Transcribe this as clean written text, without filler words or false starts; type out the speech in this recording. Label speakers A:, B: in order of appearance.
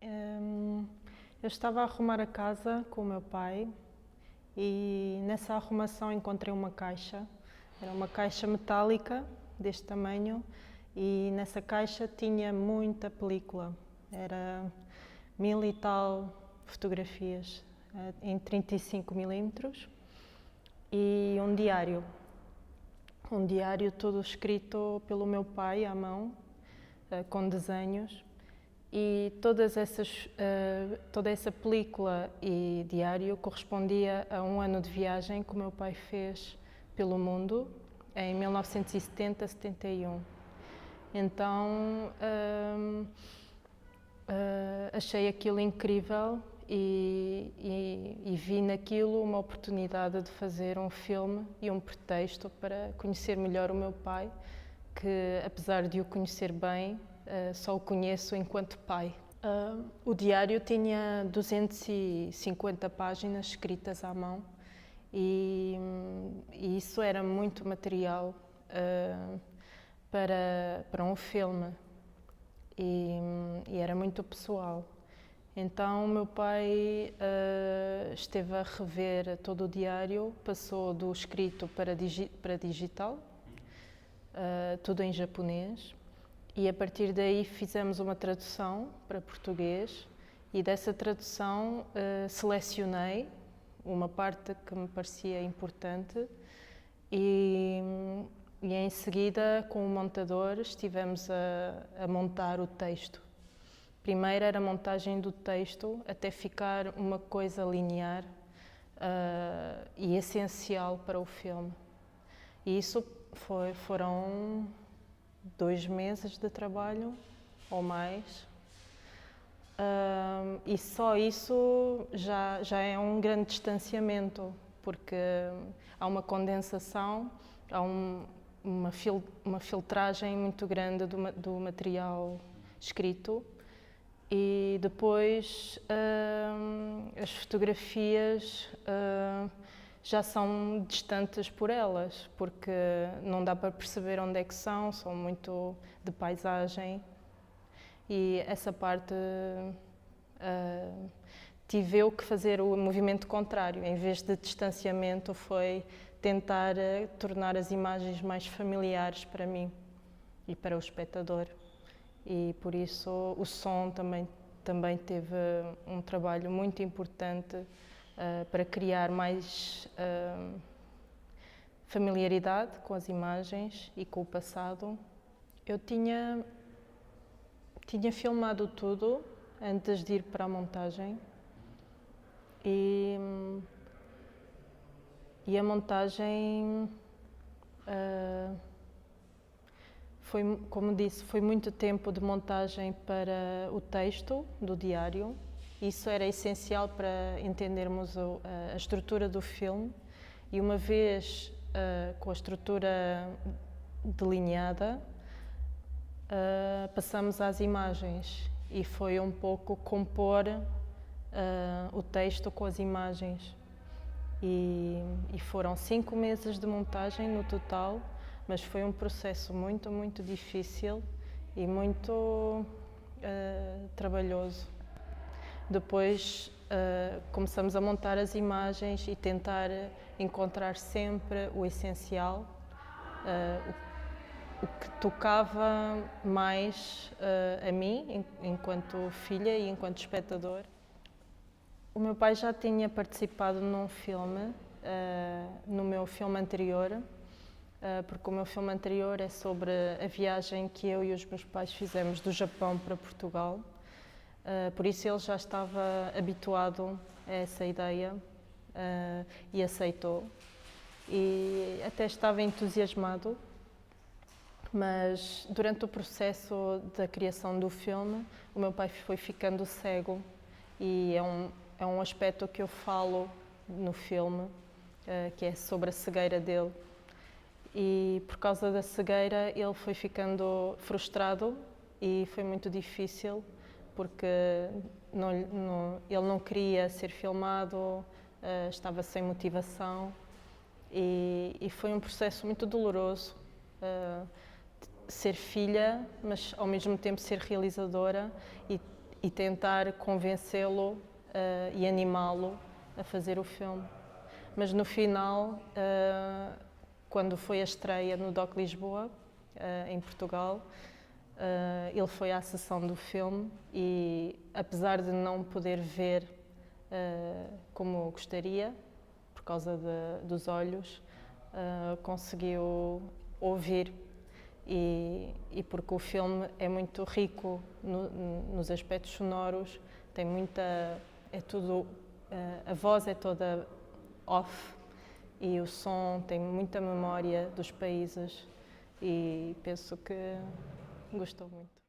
A: Eu estava a arrumar a casa com o meu pai e nessa arrumação encontrei uma caixa. Era uma caixa metálica deste tamanho e nessa caixa tinha muita película. Era 1000 e tal fotografias em 35 milímetros e um diário. Um diário todo escrito pelo meu pai à mão, com desenhos. E toda essa película e diário correspondia a um ano de viagem que o meu pai fez pelo mundo em 1970-71. Então achei aquilo incrível e vi naquilo uma oportunidade de fazer um filme e um pretexto para conhecer melhor o meu pai, que apesar de o conhecer bem, só o conheço enquanto pai. O diário tinha 250 páginas escritas à mão e isso era muito material para um filme e era muito pessoal. Então o meu pai esteve a rever todo o diário, passou do escrito para digital, tudo em japonês. E a partir daí fizemos uma tradução para português e dessa tradução selecionei uma parte que me parecia importante e em seguida com o montador estivemos a montar o texto. Primeiro era a montagem do texto até ficar uma coisa linear e essencial para o filme. E isso foram 2 meses de trabalho ou mais, e só isso já é um grande distanciamento, porque há uma condensação, há uma filtragem muito grande do material escrito e depois as fotografias já são distantes por elas, porque não dá para perceber onde é que são muito de paisagem e essa parte tive eu que fazer o movimento contrário, em vez de distanciamento foi tentar tornar as imagens mais familiares para mim e para o espectador e por isso o som também teve um trabalho muito importante para criar mais familiaridade com as imagens e com o passado. Eu tinha filmado tudo antes de ir para a montagem e a montagem foi, como disse, foi muito tempo de montagem para o texto do diário. Isso era essencial para entendermos a estrutura do filme e uma vez com a estrutura delineada, passamos às imagens e foi um pouco compor o texto com as imagens. E foram 5 meses de montagem no total, mas foi um processo muito, muito difícil e muito trabalhoso. Depois começamos a montar as imagens e tentar encontrar sempre o essencial, o que tocava mais a mim, enquanto filha e enquanto espectador. O meu pai já tinha participado num filme, no meu filme anterior, porque o meu filme anterior é sobre a viagem que eu e os meus pais fizemos do Japão para Portugal. Por isso ele já estava habituado a essa ideia e aceitou. E até estava entusiasmado, mas durante o processo da criação do filme, o meu pai foi ficando cego e é um aspecto que eu falo no filme, que é sobre a cegueira dele. E por causa da cegueira ele foi ficando frustrado e foi muito difícil porque ele não queria ser filmado, estava sem motivação e foi um processo muito doloroso ser filha, mas ao mesmo tempo ser realizadora e tentar convencê-lo e animá-lo a fazer o filme. Mas no final, quando foi a estreia no DOC Lisboa, em Portugal, ele foi à sessão do filme e, apesar de não poder ver como gostaria, por causa dos olhos, conseguiu ouvir. E porque o filme é muito rico nos aspectos sonoros, tem muita. É tudo. A voz é toda off e o som tem muita memória dos países e penso que gostou muito.